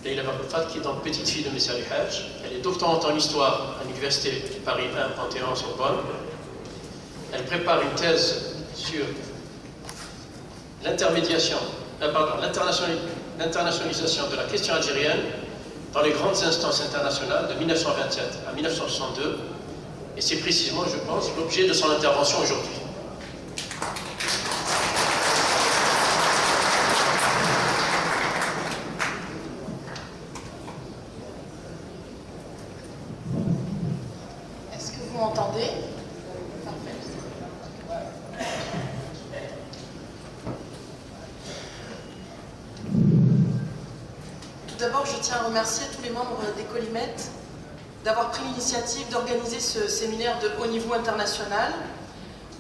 Leïla Barroufat, qui est donc petite fille de Messali Haj. Elle est doctorante en histoire à l'université Paris 1, Panthéon, Sorbonne. Elle prépare une thèse sur l'internationalisation de la question algérienne dans les grandes instances internationales de 1927 à 1962. Et c'est précisément, je pense, l'objet de son intervention aujourd'hui. Est-ce que vous m'entendez? Parfait. Tout d'abord, je tiens à remercier tous les membres des Collimettes d'avoir pris l'initiative d'organiser ce séminaire de haut niveau international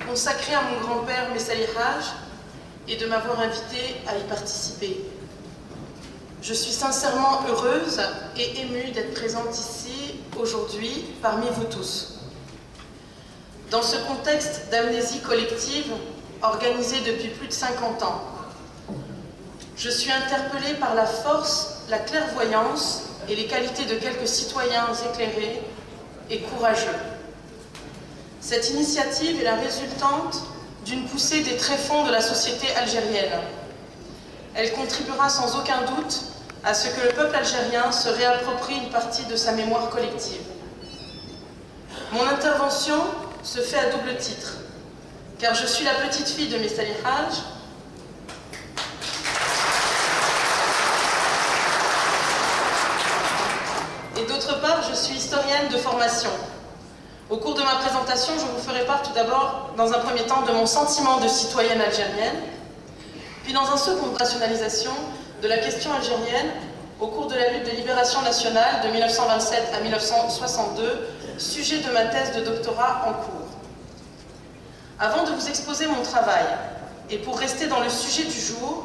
consacré à mon grand-père Messali Haj et de m'avoir invité à y participer. Je suis sincèrement heureuse et émue d'être présente ici aujourd'hui parmi vous tous. Dans ce contexte d'amnésie collective organisée depuis plus de 50 ans, je suis interpellée par la force, la clairvoyance et les qualités de quelques citoyens éclairés et courageux. Cette initiative est la résultante d'une poussée des tréfonds de la société algérienne. Elle contribuera sans aucun doute à ce que le peuple algérien se réapproprie une partie de sa mémoire collective. Mon intervention se fait à double titre, car je suis la petite fille de Messali Haj, et d'autre part, je suis historienne de formation. Au cours de ma présentation, je vous ferai part tout d'abord, dans un premier temps, de mon sentiment de citoyenne algérienne, puis dans un second, rationalisation de la question algérienne au cours de la lutte de libération nationale de 1927 à 1962, sujet de ma thèse de doctorat en cours. Avant de vous exposer mon travail, et pour rester dans le sujet du jour,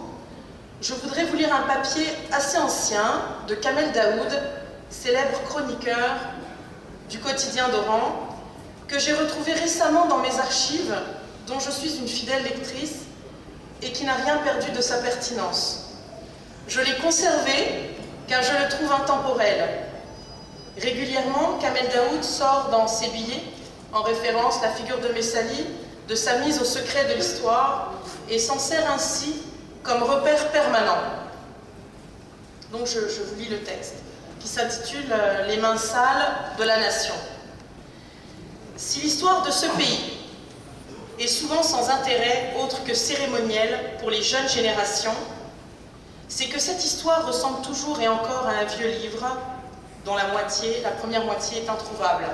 je voudrais vous lire un papier assez ancien de Kamel Daoud, célèbre chroniqueur du quotidien d'Oran, que j'ai retrouvé récemment dans mes archives, dont je suis une fidèle lectrice, et qui n'a rien perdu de sa pertinence. Je l'ai conservé car je le trouve intemporel. Régulièrement, Kamel Daoud sort dans ses billets, en référence la figure de Messali, de sa mise au secret de l'histoire, et s'en sert ainsi comme repère permanent. Donc je vous lis le texte, qui s'intitule « Les mains sales de la nation ». Si l'histoire de ce pays est souvent sans intérêt autre que cérémoniel pour les jeunes générations, c'est que cette histoire ressemble toujours et encore à un vieux livre dont la première moitié est introuvable.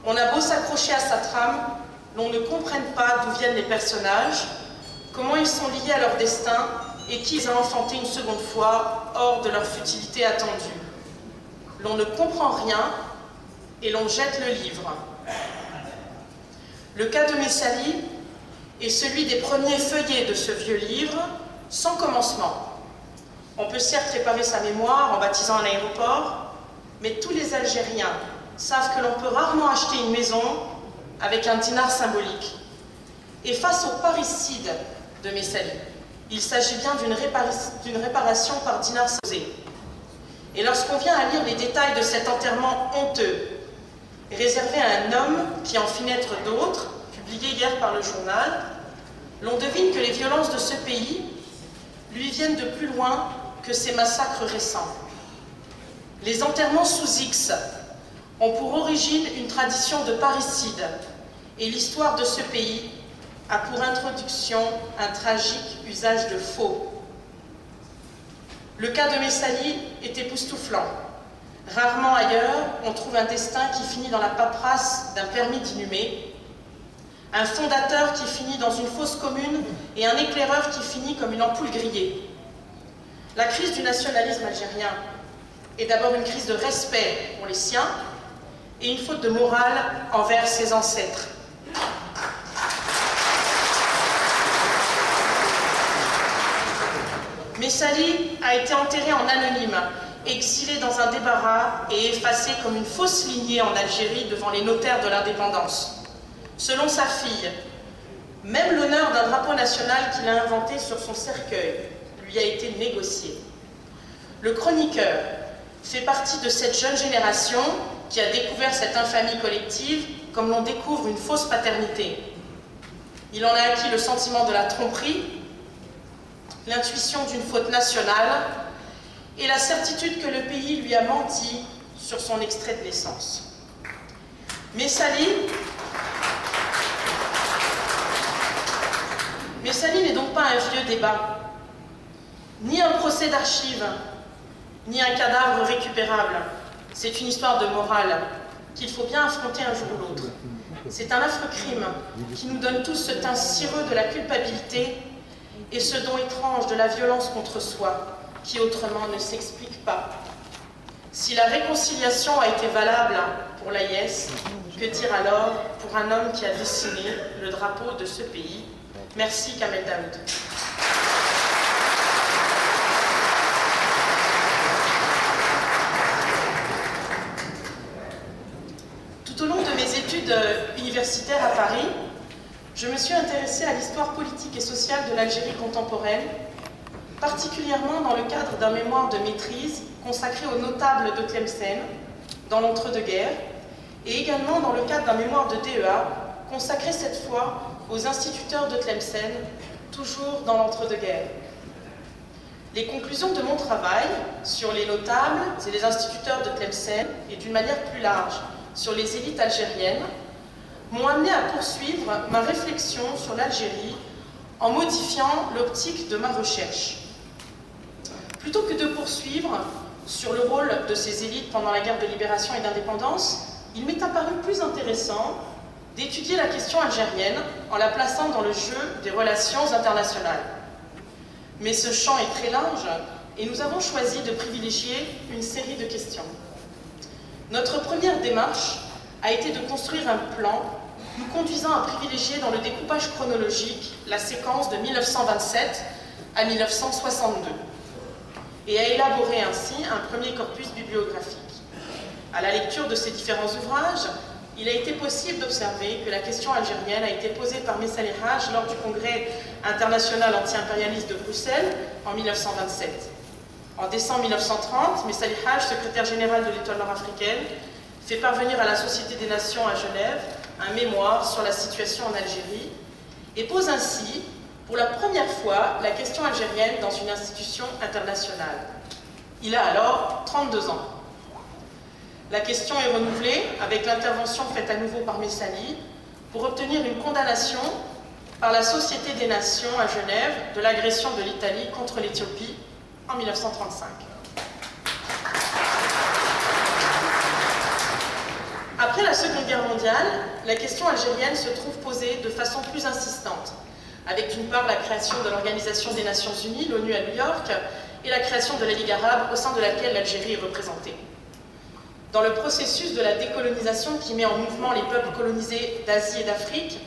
On a beau s'accrocher à sa trame, l'on ne comprenne pas d'où viennent les personnages, comment ils sont liés à leur destin et qui les a enfantés une seconde fois hors de leur futilité attendue. L'on ne comprend rien et l'on jette le livre. Le cas de Messali est celui des premiers feuillets de ce vieux livre, sans commencement. On peut certes réparer sa mémoire en baptisant un aéroport, mais tous les Algériens savent que l'on peut rarement acheter une maison avec un dinar symbolique. Et face au parricide de Messali, il s'agit bien d'une réparation par dinar posé. Et lorsqu'on vient à lire les détails de cet enterrement honteux, réservé à un homme qui en fit naître d'autres, publié hier par le journal, l'on devine que les violences de ce pays lui viennent de plus loin que ces massacres récents. Les enterrements sous X ont pour origine une tradition de parricide, et l'histoire de ce pays a pour introduction un tragique usage de faux. Le cas de Messali est époustouflant. Rarement ailleurs, on trouve un destin qui finit dans la paperasse d'un permis d'inhumer, un fondateur qui finit dans une fosse commune et un éclaireur qui finit comme une ampoule grillée. La crise du nationalisme algérien est d'abord une crise de respect pour les siens et une faute de morale envers ses ancêtres. Messali a été enterré en anonyme, exilé dans un débarras et effacé comme une fausse lignée en Algérie devant les notaires de l'indépendance. Selon sa fille, même l'honneur d'un drapeau national qu'il a inventé sur son cercueil lui a été négocié. le chroniqueur fait partie de cette jeune génération qui a découvert cette infamie collective comme l'on découvre une fausse paternité. Il en a acquis le sentiment de la tromperie, l'intuition d'une faute nationale et la certitude que le pays lui a menti sur son extrait de naissance. Messali n'est donc pas un vieux débat, ni un procès d'archives, ni un cadavre récupérable. C'est une histoire de morale qu'il faut bien affronter un jour ou l'autre. C'est un affreux crime qui nous donne tous ce teint cireux de la culpabilité et ce don étrange de la violence contre soi, qui autrement ne s'explique pas. Si la réconciliation a été valable pour l'AIS, que dire alors pour un homme qui a dessiné le drapeau de ce pays? Merci Kamel Daoud. Tout au long de mes études universitaires à Paris, je me suis intéressée à l'histoire politique et sociale de l'Algérie contemporaine, particulièrement dans le cadre d'un mémoire de maîtrise consacré aux notables de Tlemcen, dans l'entre-deux-guerres, et également dans le cadre d'un mémoire de DEA, consacré cette fois aux instituteurs de Tlemcen, toujours dans l'entre-deux-guerres. Les conclusions de mon travail sur les notables et les instituteurs de Tlemcen, et d'une manière plus large sur les élites algériennes, m'ont amené à poursuivre ma réflexion sur l'Algérie en modifiant l'optique de ma recherche. Plutôt que de poursuivre sur le rôle de ces élites pendant la guerre de libération et d'indépendance, il m'est apparu plus intéressant d'étudier la question algérienne en la plaçant dans le jeu des relations internationales. Mais ce champ est très large et nous avons choisi de privilégier une série de questions. Notre première démarche a été de construire un plan nous conduisant à privilégier dans le découpage chronologique la séquence de 1927 à 1962 et à élaborer ainsi un premier corpus bibliographique. À la lecture de ces différents ouvrages, il a été possible d'observer que la question algérienne a été posée par Messali Haj lors du Congrès international anti-impérialiste de Bruxelles en 1927. En décembre 1930, Messali Haj, secrétaire général de l'Étoile nord-africaine, fait parvenir à la Société des Nations à Genève un mémoire sur la situation en Algérie et pose ainsi, pour la première fois, la question algérienne dans une institution internationale. Il a alors 32 ans. La question est renouvelée avec l'intervention faite à nouveau par Messali pour obtenir une condamnation par la Société des Nations à Genève de l'agression de l'Italie contre l'Éthiopie en 1935. Après la Seconde Guerre mondiale, la question algérienne se trouve posée de façon plus insistante, avec d'une part la création de l'Organisation des Nations Unies, l'ONU à New York, et la création de la Ligue arabe au sein de laquelle l'Algérie est représentée. Dans le processus de la décolonisation qui met en mouvement les peuples colonisés d'Asie et d'Afrique,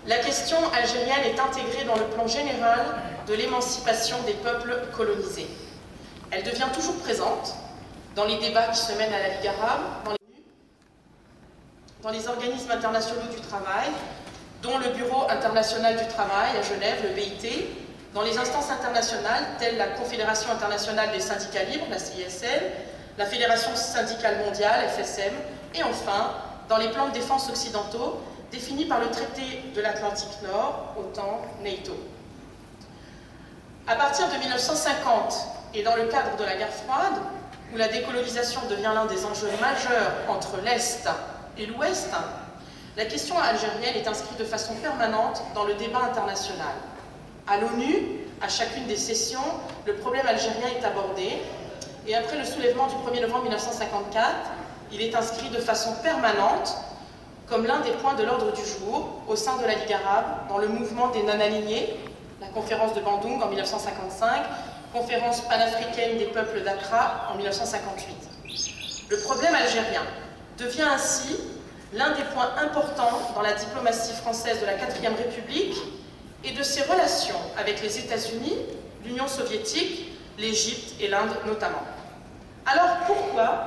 la question algérienne est intégrée dans le plan général de l'émancipation des peuples colonisés. Elle devient toujours présente dans les débats qui se mènent à la Ligue arabe, dans les organismes internationaux du travail, dont le Bureau international du travail à Genève, le BIT, dans les instances internationales telles la Confédération internationale des syndicats libres, la CISL, la Fédération syndicale mondiale, FSM, et enfin, dans les plans de défense occidentaux définis par le traité de l'Atlantique Nord, OTAN, NATO. À partir de 1950, et dans le cadre de la guerre froide, où la décolonisation devient l'un des enjeux majeurs entre l'Est et l'Ouest, la question algérienne est inscrite de façon permanente dans le débat international. À l'ONU, à chacune des sessions, le problème algérien est abordé, et après le soulèvement du 1er novembre 1954, il est inscrit de façon permanente comme l'un des points de l'ordre du jour au sein de la Ligue arabe, dans le mouvement des non-alignés, la conférence de Bandung en 1955, conférence panafricaine des peuples d'Accra en 1958. Le problème algérien devient ainsi l'un des points importants dans la diplomatie française de la 4e République et de ses relations avec les États-Unis, l'Union soviétique, l'Égypte et l'Inde notamment. Alors pourquoi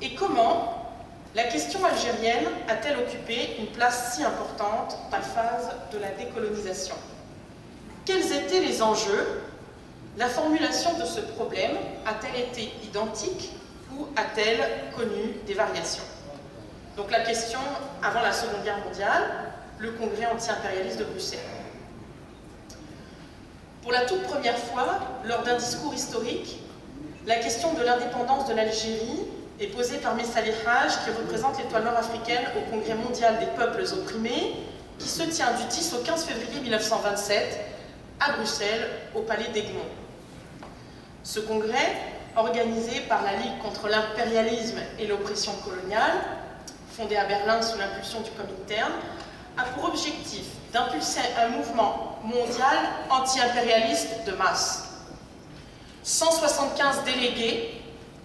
et comment la question algérienne a-t-elle occupé une place si importante dans la phase de la décolonisation? Quels étaient les enjeux La formulation de ce problème a-t-elle été identique ou a-t-elle connu des variations? Donc la question, avant la Seconde Guerre mondiale, le Congrès anti-impérialiste de Bruxelles. Pour la toute première fois, lors d'un discours historique, la question de l'indépendance de l'Algérie est posée par Messali Haj, qui représente l'étoile nord-africaine au Congrès mondial des peuples opprimés, qui se tient du 10 au 15 février 1927 à Bruxelles, au Palais d'Egmont. Ce congrès, organisé par la Ligue contre l'impérialisme et l'oppression coloniale, fondée à Berlin sous l'impulsion du Comintern, a pour objectif d'impulser un mouvement mondial anti-impérialiste de masse. 175 délégués,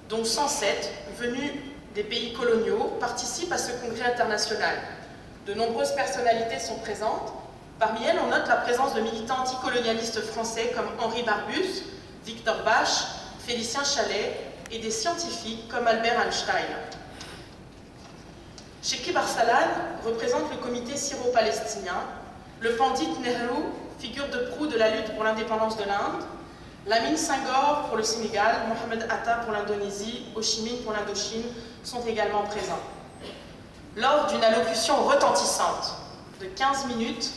dont 107 venus des pays coloniaux, participent à ce congrès international. De nombreuses personnalités sont présentes. Parmi elles, on note la présence de militants anticolonialistes français comme Henri Barbus, Victor Bach, Félicien Chalet et des scientifiques comme Albert Einstein. Chekib Arsalan représente le comité syro-palestinien, le Pandit Nehru, figure de proue de la lutte pour l'indépendance de l'Inde, Lamine Senghor pour le Sénégal, Mohamed Atta pour l'Indonésie, Ho Chi Minh pour l'Indochine sont également présents. Lors d'une allocution retentissante de 15 minutes,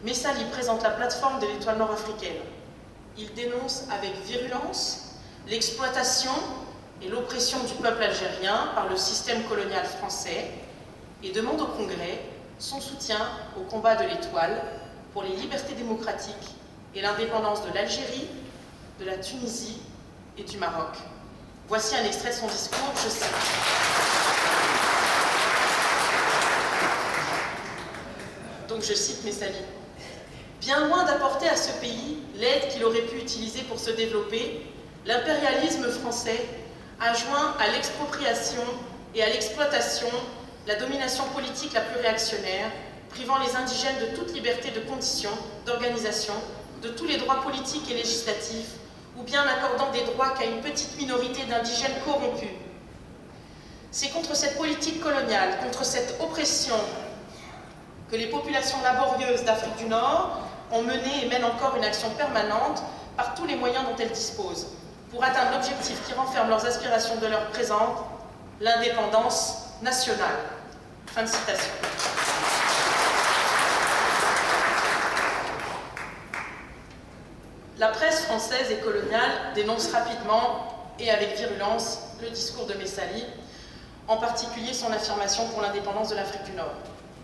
Messali présente la plateforme de l'étoile nord-africaine. Il dénonce avec virulence l'exploitation et l'oppression du peuple algérien par le système colonial français et demande au Congrès son soutien au combat de l'étoile pour les libertés démocratiques et l'indépendance de l'Algérie, de la Tunisie et du Maroc. Voici un extrait de son discours, je cite. Donc je cite Messali. « Bien loin d'apporter à ce pays l'aide qu'il aurait pu utiliser pour se développer, l'impérialisme français a joint à l'expropriation et à l'exploitation la domination politique la plus réactionnaire, privant les indigènes de toute liberté de condition, d'organisation, de tous les droits politiques et législatifs, ou bien n'accordant des droits qu'à une petite minorité d'indigènes corrompus. C'est contre cette politique coloniale, contre cette oppression, que les populations laborieuses d'Afrique du Nord ont mené et mènent encore une action permanente par tous les moyens dont elles disposent, pour atteindre l'objectif qui renferme leurs aspirations de l'heure présente, l'indépendance nationale. » Fin de citation. La presse française et coloniale dénonce rapidement et avec virulence le discours de Messali, en particulier son affirmation pour l'indépendance de l'Afrique du Nord.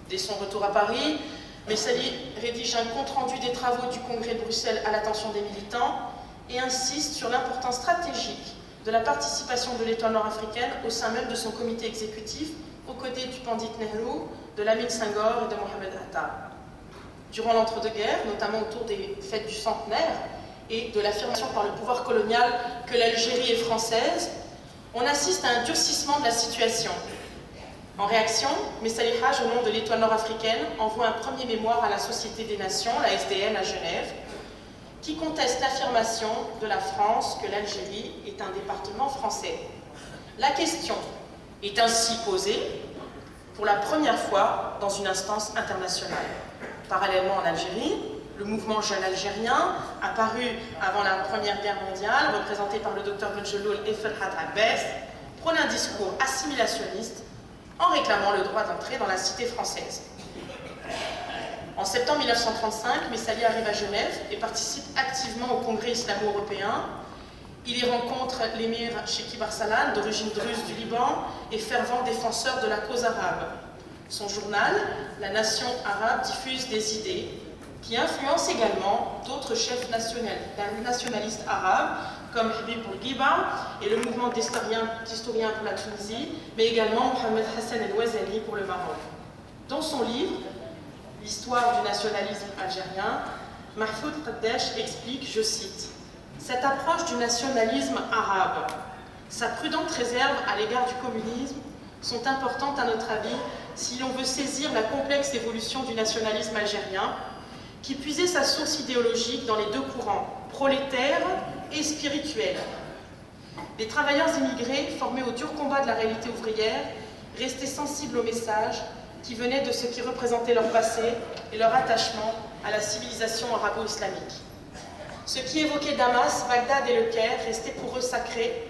Dès son retour à Paris, Messali rédige un compte-rendu des travaux du Congrès de Bruxelles à l'attention des militants et insiste sur l'importance stratégique de la participation de l'étoile nord-africaine au sein même de son comité exécutif, aux côtés du Pandit Nehru, de Lamine Senghor et de Mohamed Atta. Durant l'entre-deux-guerres, notamment autour des fêtes du centenaire et de l'affirmation par le pouvoir colonial que l'Algérie est française, on assiste à un durcissement de la situation. En réaction, Messali Haj, au nom de l'étoile nord-africaine, envoie un premier mémoire à la Société des Nations, la SDN, à Genève, qui conteste l'affirmation de la France que l'Algérie est un département français. La question est ainsi posée pour la première fois dans une instance internationale. Parallèlement en Algérie, le mouvement jeune algérien, apparu avant la Première Guerre mondiale, représenté par le docteur Benjeloul et Ferhat Abbès, prône un discours assimilationniste en réclamant le droit d'entrer dans la cité française. En septembre 1935, Messali arrive à Genève et participe activement au Congrès islamo-européen. Il y rencontre l'émir Chekib Arsalan, d'origine druze du Liban, et fervent défenseur de la cause arabe. Son journal, La Nation arabe, diffuse des idées qui influencent également d'autres chefs nationalistes arabes, comme Habib Bourguiba et le mouvement d'historiens pour la Tunisie, mais également Mohamed Hassan El-Ouazani pour le Maroc. Dans son livre, L'histoire du nationalisme algérien, Mahfoud Qaddash explique, je cite, « Cette approche du nationalisme arabe, sa prudente réserve à l'égard du communisme sont importantes à notre avis si l'on veut saisir la complexe évolution du nationalisme algérien, qui puisait sa source idéologique dans les deux courants, prolétaires et spirituels. Les travailleurs immigrés, formés au dur combat de la réalité ouvrière, restaient sensibles au message qui venait de ce qui représentait leur passé et leur attachement à la civilisation arabo-islamique. Ce qui évoquait Damas, Bagdad et Le Caire restaient pour eux sacrés.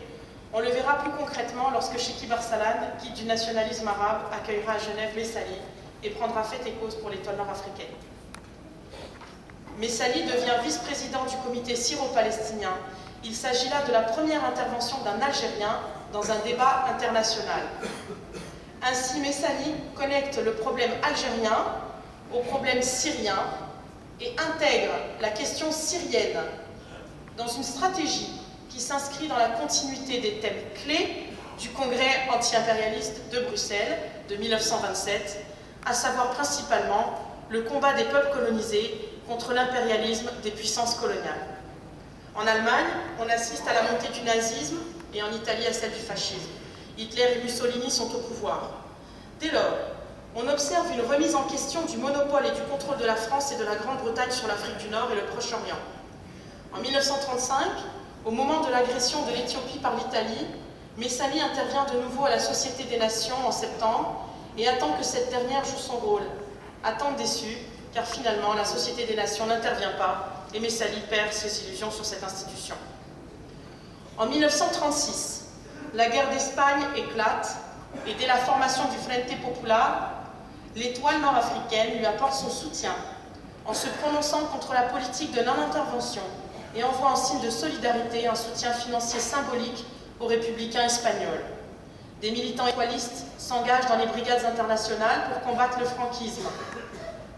On le verra plus concrètement lorsque Chekib Arsalan, guide du nationalisme arabe, accueillera à Genève Messali et prendra fait et cause pour l'étoile nord-africaine. Messali devient vice-président du comité syro-palestinien. Il s'agit là de la première intervention d'un Algérien dans un débat international. Ainsi, Messali connecte le problème algérien au problème syrien et intègre la question syrienne dans une stratégie qui s'inscrit dans la continuité des thèmes clés du Congrès anti-impérialiste de Bruxelles de 1927, à savoir principalement le combat des peuples colonisés contre l'impérialisme des puissances coloniales. En Allemagne, on assiste à la montée du nazisme et en Italie à celle du fascisme. Hitler et Mussolini sont au pouvoir. Dès lors, on observe une remise en question du monopole et du contrôle de la France et de la Grande-Bretagne sur l'Afrique du Nord et le Proche-Orient. En 1935, au moment de l'agression de l'Éthiopie par l'Italie, Messali intervient de nouveau à la Société des Nations en septembre et attend que cette dernière joue son rôle. Attente déçue, car finalement la Société des Nations n'intervient pas et Messali perd ses illusions sur cette institution. En 1936, la guerre d'Espagne éclate et dès la formation du Frente Popular, l'étoile nord-africaine lui apporte son soutien en se prononçant contre la politique de non-intervention et envoie en signe de solidarité un soutien financier symbolique aux républicains espagnols. Des militants étoilistes s'engagent dans les brigades internationales pour combattre le franquisme.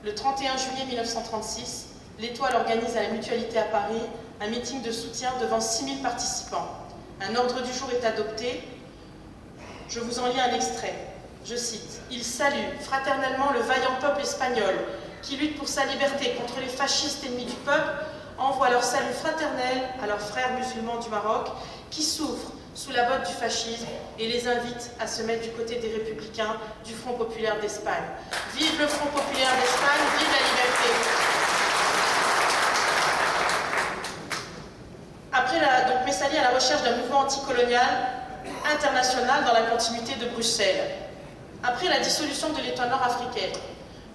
Le 31 juillet 1936, l'étoile organise à la Mutualité à Paris un meeting de soutien devant 6000 participants. Un ordre du jour est adopté. Je vous en lis un extrait. Je cite, « Il salue fraternellement le vaillant peuple espagnol qui lutte pour sa liberté contre les fascistes ennemis du peuple, envoie leur salut fraternel à leurs frères musulmans du Maroc qui souffrent sous la botte du fascisme et les invite à se mettre du côté des républicains du Front populaire d'Espagne. Vive le Front populaire d'Espagne, vive la liberté !» Après, donc Messali à la recherche d'un mouvement anticolonial international dans la continuité de Bruxelles. Après la dissolution de l'étoile nord-africaine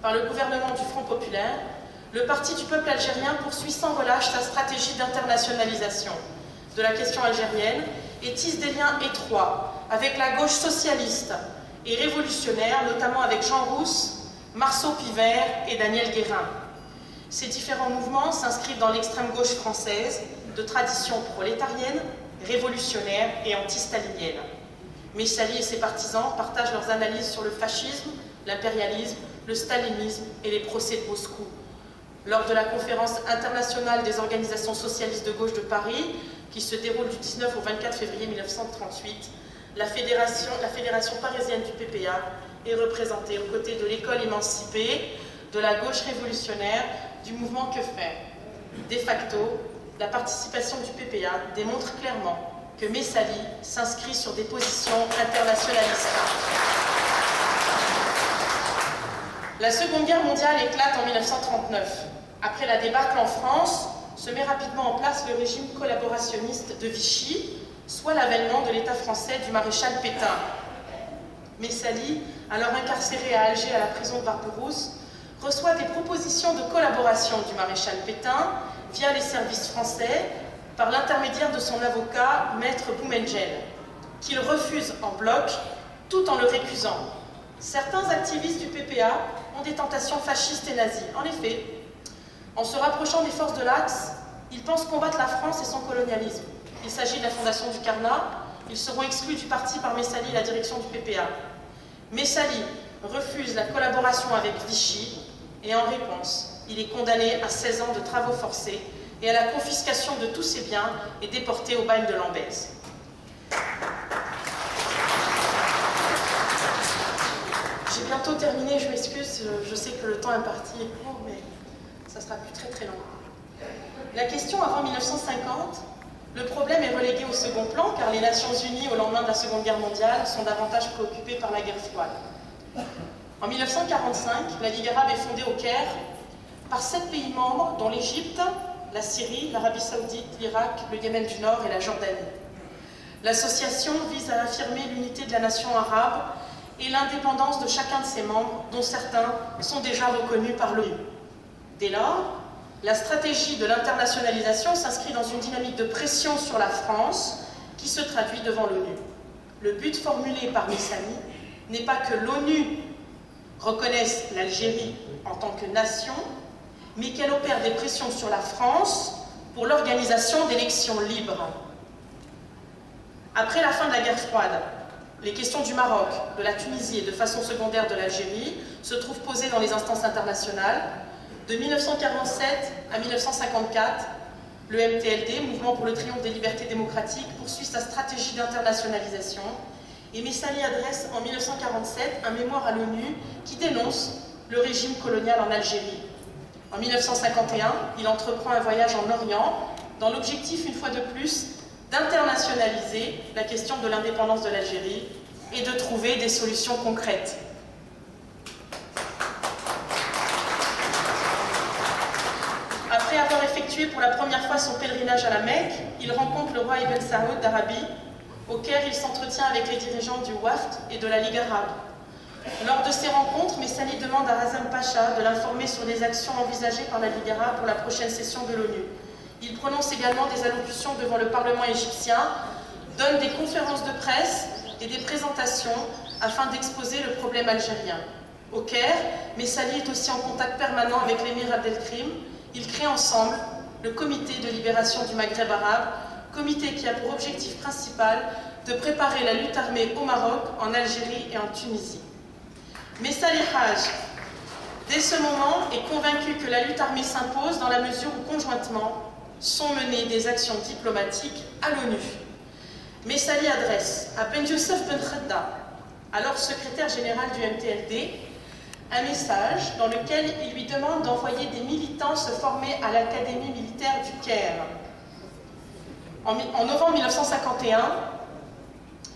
par le gouvernement du Front populaire, le Parti du peuple algérien poursuit sans relâche sa stratégie d'internationalisation de la question algérienne et tisse des liens étroits avec la gauche socialiste et révolutionnaire, notamment avec Jean Rousse, Marceau Pivert et Daniel Guérin. Ces différents mouvements s'inscrivent dans l'extrême gauche française, de tradition prolétarienne, révolutionnaire et anti-stalinienne. Messali et ses partisans partagent leurs analyses sur le fascisme, l'impérialisme, le stalinisme et les procès de Moscou. Lors de la conférence internationale des organisations socialistes de gauche de Paris, qui se déroule du 19 au 24 février 1938, la fédération parisienne du PPA est représentée aux côtés de l'école émancipée, de la gauche révolutionnaire, du mouvement Que faire. De facto, la participation du PPA démontre clairement que Messali s'inscrit sur des positions internationalistes. La Seconde Guerre mondiale éclate en 1939. Après la débâcle en France, se met rapidement en place le régime collaborationniste de Vichy, soit l'avènement de l'État français du maréchal Pétain. Messali, alors incarcéré à Alger à la prison de Barberousse, reçoit des propositions de collaboration du maréchal Pétain via les services français par l'intermédiaire de son avocat, Maître Boumengel, qu'il refuse en bloc tout en le récusant. Certains activistes du PPA ont des tentations fascistes et nazies. En effet, en se rapprochant des forces de l'Axe, ils pensent combattre la France et son colonialisme. Il s'agit de la fondation du Carnat. Ils seront exclus du parti par Messali et la direction du PPA. Messali refuse la collaboration avec Vichy et en réponse, il est condamné à 16 ans de travaux forcés et à la confiscation de tous ses biens et déporté au bagne de Lambèze. J'ai bientôt terminé, je m'excuse, je sais que le temps imparti est court, mais ça sera plus très long. La question avant 1950, le problème est relégué au second plan car les Nations Unies, au lendemain de la Seconde Guerre mondiale, sont davantage préoccupées par la guerre froide. En 1945, la Ligue arabe est fondée au Caire par 7 pays membres, dont l'Égypte, la Syrie, l'Arabie saoudite, l'Irak, le Yémen du Nord et la Jordanie. L'association vise à affirmer l'unité de la nation arabe et l'indépendance de chacun de ses membres, dont certains sont déjà reconnus par l'ONU. Dès lors, La stratégie de l'internationalisation s'inscrit dans une dynamique de pression sur la France qui se traduit devant l'ONU. Le but formulé par Messali n'est pas que l'ONU reconnaisse l'Algérie en tant que nation, mais qu'elle opère des pressions sur la France pour l'organisation d'élections libres. Après la fin de la guerre froide, les questions du Maroc, de la Tunisie et de façon secondaire de l'Algérie se trouvent posées dans les instances internationales. De 1947 à 1954, le MTLD, Mouvement pour le triomphe des libertés démocratiques, poursuit sa stratégie d'internationalisation et Messali adresse en 1947 un mémoire à l'ONU qui dénonce le régime colonial en Algérie. En 1951, il entreprend un voyage en Orient dans l'objectif, une fois de plus, d'internationaliser la question de l'indépendance de l'Algérie et de trouver des solutions concrètes. Après avoir effectué pour la première fois son pèlerinage à la Mecque, il rencontre le roi Ibn Saoud d'Arabie. Au Caire, il s'entretient avec les dirigeants du Wafd et de la Ligue arabe. Lors de ces rencontres, Messali demande à Razam Pacha de l'informer sur les actions envisagées par la Ligue arabe pour la prochaine session de l'ONU. Il prononce également des allocutions devant le Parlement égyptien, donne des conférences de presse et des présentations afin d'exposer le problème algérien. Au Caire, Messali est aussi en contact permanent avec l'émir Abdelkrim. Ils créent ensemble le Comité de libération du Maghreb arabe, comité qui a pour objectif principal de préparer la lutte armée au Maroc, en Algérie et en Tunisie. Messali Haj, dès ce moment, est convaincu que la lutte armée s'impose dans la mesure où, conjointement, sont menées des actions diplomatiques à l'ONU. Messali adresse à Ben Youssef Ben Khadda, alors secrétaire général du MTLD, un message dans lequel il lui demande d'envoyer des militants se former à l'Académie militaire du Caire. En novembre 1951,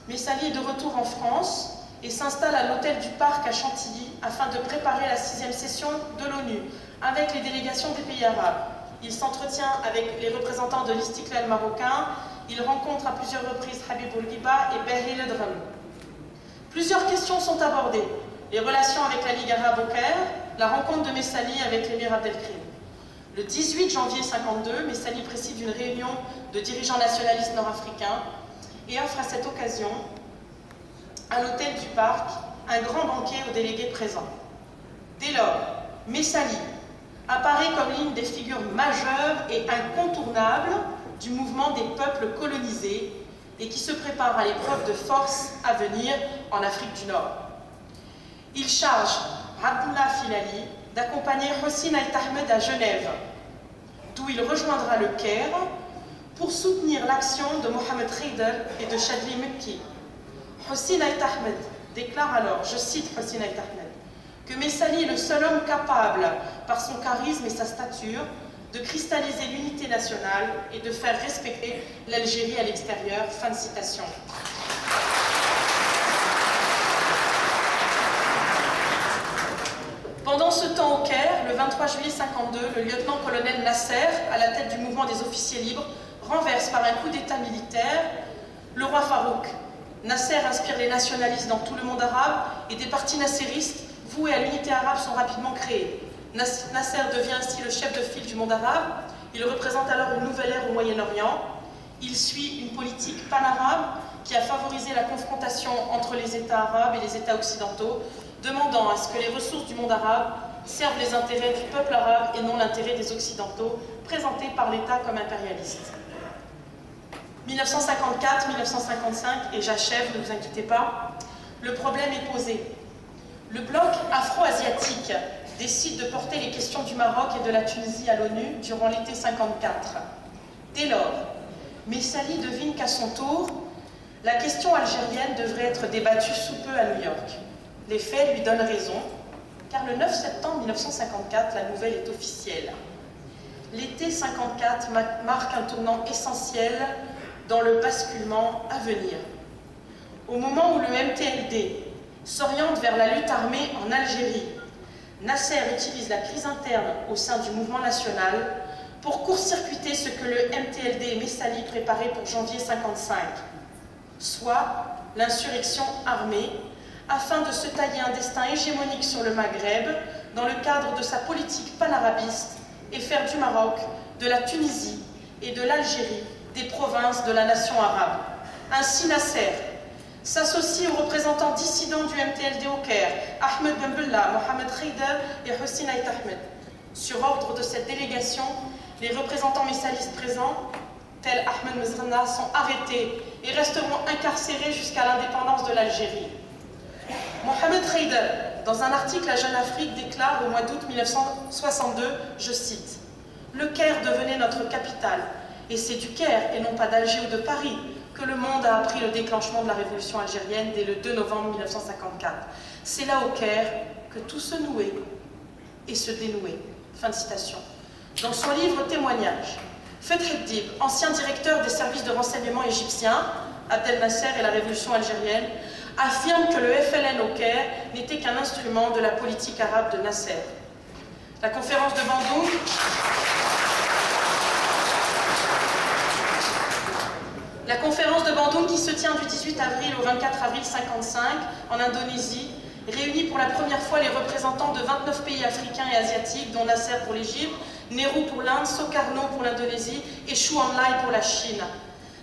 Messali est de retour en France et s'installe à l'hôtel du Parc à Chantilly afin de préparer la 6e session de l'ONU avec les délégations des pays arabes. Il s'entretient avec les représentants de l'Istiklal marocain. Il rencontre à plusieurs reprises Habib Bourguiba et Bahri Ledrem. Plusieurs questions sont abordées. Les relations avec la Ligue arabe au Caire, la rencontre de Messali avec l'émir Abdelkrim. Le 18 janvier 1952, Messali préside une réunion de dirigeants nationalistes nord-africains et offre à cette occasion, à l'hôtel du Parc, un grand banquet aux délégués présents. Dès lors, Messali apparaît comme l'une des figures majeures et incontournables du mouvement des peuples colonisés et qui se prépare à l'épreuve de force à venir en Afrique du Nord. Il charge Abdullah Filali d'accompagner Hossein Ait Ahmed à Genève, d'où il rejoindra le Caire pour soutenir l'action de Mohamed Haider et de Chadli Mekki. Hossein Ait Ahmed déclare alors, je cite Hossein Ait Ahmed, que Messali est le seul homme capable, par son charisme et sa stature, de cristalliser l'unité nationale et de faire respecter l'Algérie à l'extérieur. Fin de citation. Pendant ce temps au Caire, le 23 juillet 1952, le lieutenant-colonel Nasser, à la tête du mouvement des officiers libres, renverse par un coup d'état militaire le roi Farouk. Nasser inspire les nationalistes dans tout le monde arabe et des partis nasseristes voués à l'unité arabe sont rapidement créés. Nasser devient ainsi le chef de file du monde arabe. Il représente alors une nouvelle ère au Moyen-Orient. Il suit une politique pan-arabe qui a favorisé la confrontation entre les États arabes et les États occidentaux, demandant à ce que les ressources du monde arabe servent les intérêts du peuple arabe et non l'intérêt des Occidentaux, présentés par l'État comme impérialiste. 1954-1955, et j'achève, ne vous inquiétez pas, le problème est posé. Le bloc afro-asiatique décide de porter les questions du Maroc et de la Tunisie à l'ONU durant l'été 54. Dès lors, Messali devine qu'à son tour, la question algérienne devrait être débattue sous peu à New York. Les faits lui donnent raison, car le 9 septembre 1954, la nouvelle est officielle. L'été 54 marque un tournant essentiel dans le basculement à venir. Au moment où le MTLD s'oriente vers la lutte armée en Algérie, Nasser utilise la crise interne au sein du mouvement national pour court-circuiter ce que le MTLD et Messali préparaient pour janvier 55, soit l'insurrection armée, afin de se tailler un destin hégémonique sur le Maghreb dans le cadre de sa politique panarabiste et faire du Maroc, de la Tunisie et de l'Algérie des provinces de la nation arabe. Ainsi Nasser s'associe aux représentants dissidents du MTLD au Caire, Ahmed Ben Bella, Mohamed Khayder et Hossein Ait Ahmed. Sur ordre de cette délégation, les représentants messalistes présents, tels Ahmed Mezrana, sont arrêtés et resteront incarcérés jusqu'à l'indépendance de l'Algérie. Mohamed Khayder, dans un article à Jeune Afrique, déclare au mois d'août 1962, je cite, « Le Caire devenait notre capitale, et c'est du Caire, et non pas d'Alger ou de Paris, que le monde a appris le déclenchement de la révolution algérienne dès le 2 novembre 1954. C'est là au Caire que tout se nouait et se dénouait. » Fin de citation. Dans son livre Témoignage, Feth Dib, ancien directeur des services de renseignement égyptiens, Abdel Nasser et la révolution algérienne, affirme que le FLN au Caire n'était qu'un instrument de la politique arabe de Nasser. La conférence de Bandung qui se tient du 18 avril au 24 avril 1955 en Indonésie réunit pour la première fois les représentants de 29 pays africains et asiatiques, dont Nasser pour l'Égypte, Nehru pour l'Inde, Sukarno pour l'Indonésie et Zhou Enlai pour la Chine.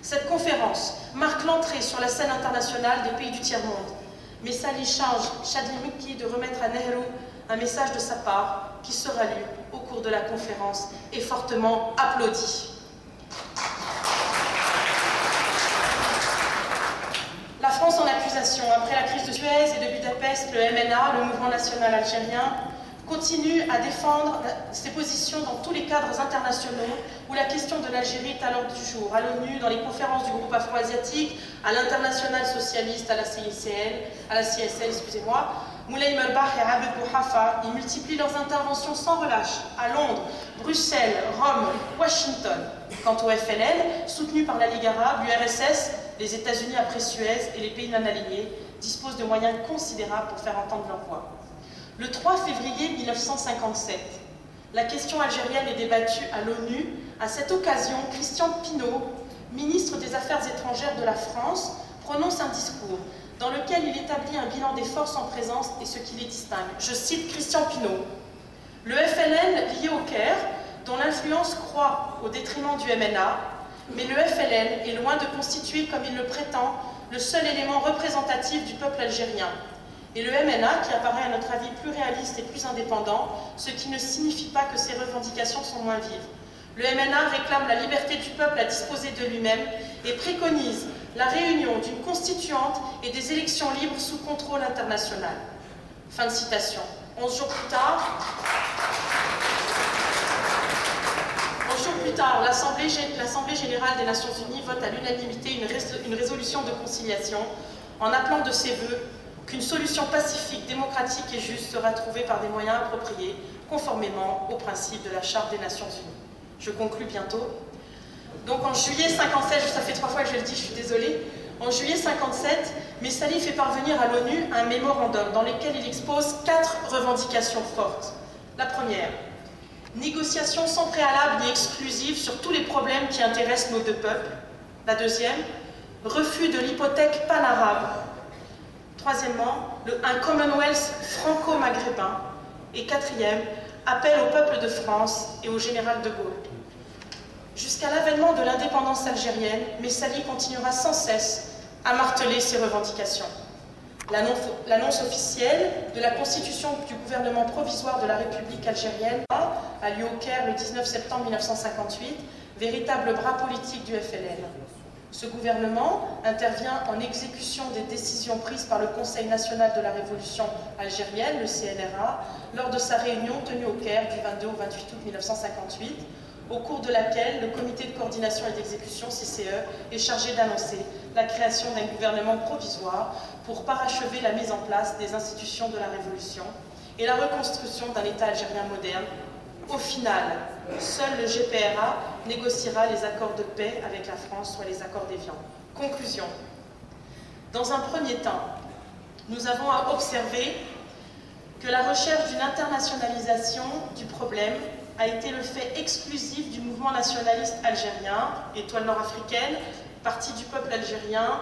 Cette conférence marque l'entrée sur la scène internationale des pays du tiers-monde. Mais ça lui charge Chadli Mukki de remettre à Nehru un message de sa part qui sera lu au cours de la conférence et fortement applaudi. La France en accusation. Après la crise de Suez et de Budapest, le MNA, le Mouvement national algérien, continue à défendre ses positions dans tous les cadres internationaux où la question de l'Algérie est à l'ordre du jour, à l'ONU, dans les conférences du groupe afro-asiatique, à l'international socialiste, à la CSL, excusez-moi. Moulay Merbach et Abed Bouhafa, ils multiplient leurs interventions sans relâche à Londres, Bruxelles, Rome, Washington. Quant au FLN, soutenu par la Ligue arabe, l'URSS, les États-Unis après Suez et les pays non alignés disposent de moyens considérables pour faire entendre leur voix. Le 3 février 1957, la question algérienne est débattue à l'ONU. À cette occasion, Christian Pineau, ministre des Affaires étrangères de la France, prononce un discours dans lequel il établit un bilan des forces en présence et ce qui les distingue. Je cite Christian Pineau. « Le FLN lié au Caire, dont l'influence croît au détriment du MNA, mais le FLN est loin de constituer, comme il le prétend, le seul élément représentatif du peuple algérien. Et le MNA, qui apparaît à notre avis plus réaliste et plus indépendant, ce qui ne signifie pas que ses revendications sont moins vives. Le MNA réclame la liberté du peuple à disposer de lui-même et préconise la réunion d'une constituante et des élections libres sous contrôle international. » Fin de citation. 11 jours plus tard, l'Assemblée générale des Nations Unies vote à l'unanimité une résolution de conciliation en appelant de ses vœux qu'une solution pacifique, démocratique et juste sera trouvée par des moyens appropriés, conformément aux principes de la Charte des Nations Unies. Je conclus bientôt. Donc en juillet 57, ça fait 3 fois que je le dis, je suis désolée, en juillet 57, Messali fait parvenir à l'ONU un mémorandum dans lequel il expose 4 revendications fortes. La première, négociation sans préalable ni exclusive sur tous les problèmes qui intéressent nos deux peuples. La deuxième, refus de l'hypothèque pan-arabe. Troisièmement, un Commonwealth franco-maghrébin. Et quatrième, appel au peuple de France et au général de Gaulle. Jusqu'à l'avènement de l'indépendance algérienne, Messali continuera sans cesse à marteler ses revendications. L'annonce officielle de la constitution du gouvernement provisoire de la République algérienne a lieu au Caire le 19 septembre 1958, véritable bras politique du FLN. Ce gouvernement intervient en exécution des décisions prises par le Conseil national de la Révolution algérienne, le CNRA, lors de sa réunion tenue au Caire du 22 au 28 août 1958, au cours de laquelle le comité de coordination et d'exécution, CCE, est chargé d'annoncer la création d'un gouvernement provisoire pour parachever la mise en place des institutions de la Révolution et la reconstruction d'un État algérien moderne. Au final, seul le GPRA négociera les accords de paix avec la France, soit les accords d'Évian. Conclusion. Dans un premier temps, nous avons à observer que la recherche d'une internationalisation du problème a été le fait exclusif du mouvement nationaliste algérien, Étoile nord-africaine, Parti du peuple algérien,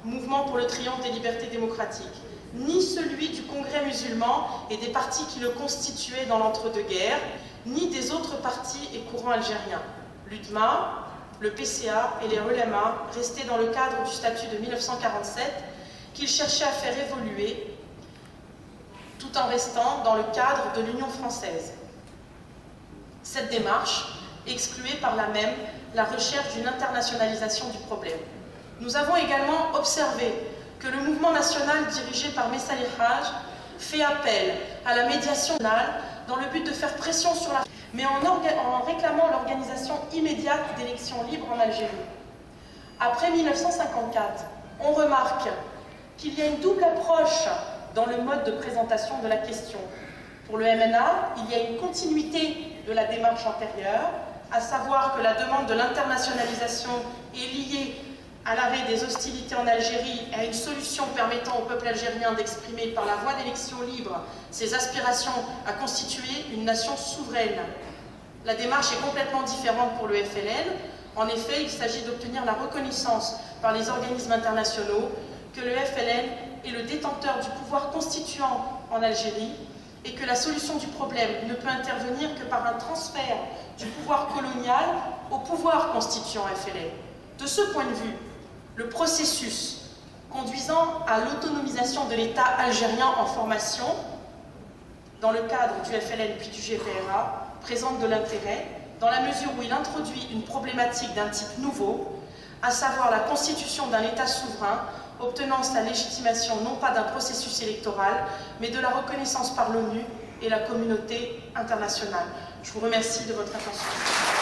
Mouvement pour le triomphe des libertés démocratiques, ni celui du Congrès musulman et des partis qui le constituaient dans l'entre-deux-guerres, ni des autres partis et courants algériens, l'UDMA, le PCA et les RELEMA, restés dans le cadre du statut de 1947, qu'ils cherchaient à faire évoluer, tout en restant dans le cadre de l'Union française. Cette démarche excluait par là même la recherche d'une internationalisation du problème. Nous avons également observé que le mouvement national dirigé par Messa Haj fait appel à la médiation nationale dans le but de faire pression sur la... mais en réclamant l'organisation immédiate d'élections libres en Algérie. Après 1954, on remarque qu'il y a une double approche dans le mode de présentation de la question. Pour le MNA, il y a une continuité de la démarche antérieure, à savoir que la demande de l'internationalisation est liée à l'arrêt des hostilités en Algérie et à une solution permettant au peuple algérien d'exprimer par la voie d'élections libres ses aspirations à constituer une nation souveraine. La démarche est complètement différente pour le FLN. En effet, il s'agit d'obtenir la reconnaissance par les organismes internationaux que le FLN est le détenteur du pouvoir constituant en Algérie et que la solution du problème ne peut intervenir que par un transfert du pouvoir colonial au pouvoir constituant FLN. De ce point de vue, le processus conduisant à l'autonomisation de l'État algérien en formation, dans le cadre du FLN puis du GPRA, présente de l'intérêt dans la mesure où il introduit une problématique d'un type nouveau, à savoir la constitution d'un État souverain obtenant sa légitimation non pas d'un processus électoral, mais de la reconnaissance par l'ONU et la communauté internationale. Je vous remercie de votre attention.